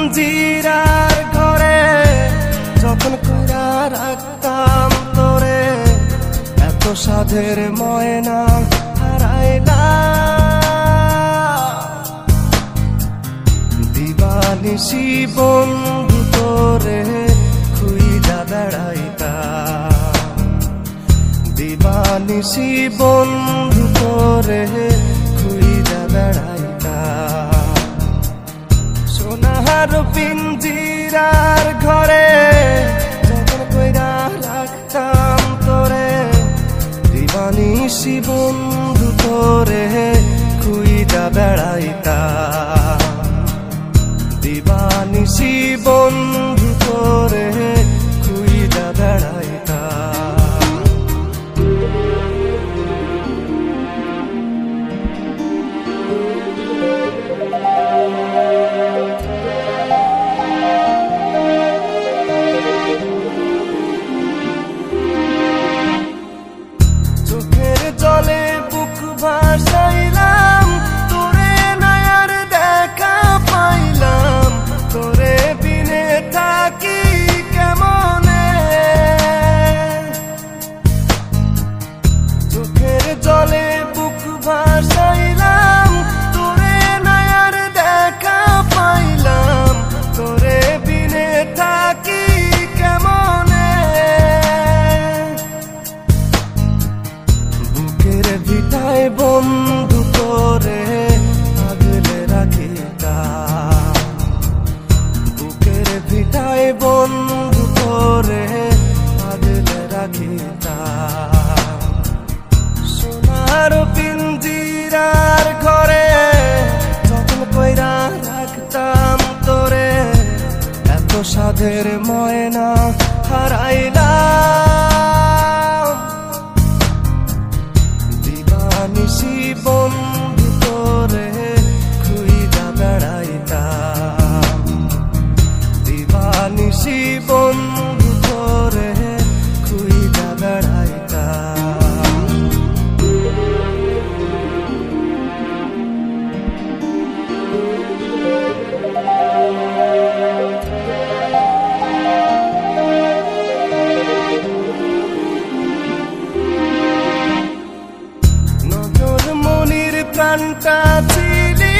পিঞ্জিরার ঘরে যখন কইরা রাখতাম তোরে, এত সাধের ময়না হারাইলা। দিবানিশি বন্ধু তোরে খুইজা বেড়াইতা, দিবানিশি বন্ধু তোরে খুইজা বেড়াইতা। সোনার পিঞ্জিরার ঘরে যখন কইরা রাখতাম তোরে, দিবানিশি বন্ধু তোরে খুইজা বেড়াইতা, দিবানিশি বন্ধু তোরে খুইজা বেড়াইতা। চোখের জলে বুক ভাসাইলাম, তোরে নয়ার দেখা পাইলাম, তোরে বিনে থাকি কেমনে। চোখের জলে বুক ভাসাইলাম, তোরে নয়ার দেখা পাইলাম, তোরে বিনে থাকি কেমনে। বুকের ভিটায় বন্ধু তোরে আগলে রাখিতাম, বুকের ভিটায় বন্ধু তোরে আগলে রাখিতাম। সোনার পিঞ্জিরার ঘরে যখন কইরা রাখতাম তোরে, এত সাধের ময়না হারাইলাম। দিবানিশি বন্ধু তোরে খুইজা বেড়াইতাম, দিবানিশি বন্ধু তোরে খুইজা বেড়াইতাম। নজর মনির প্রাণটা ছিলি,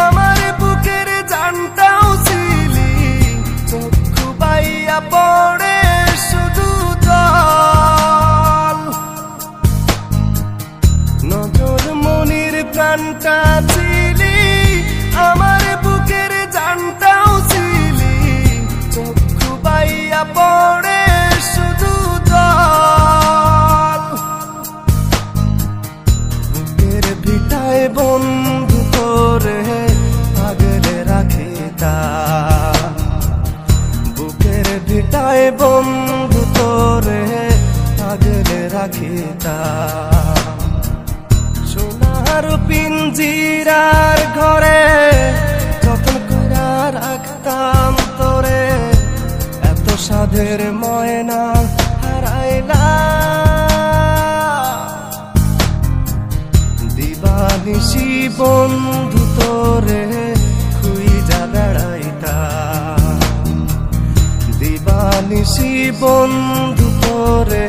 আমার বুকের জানটাও ছিলি, চক্ষু বাইয়া পড়ে শুধু জল। নজর মনির প্রাণটা ছিলি, আমার বুকের জানটাও ছিলি, চক্ষু বাইয়া পড়ে শুধু জল। বুকের ভিটায় বন্ধু তোরে আগলে রাখিতাম, বুকের ভিটায় বন্ধু তোরে আগলে রাখিতাম। সোনার পিঞ্জিরার ঘরে যখন কইরা রাখতাম তোরে, এত সাধের ময়না হারাইলা। দিবানিশি বন্ধু তোরে খুইজা বেড়াইতাম, দিবানিশি বন্ধু তোরে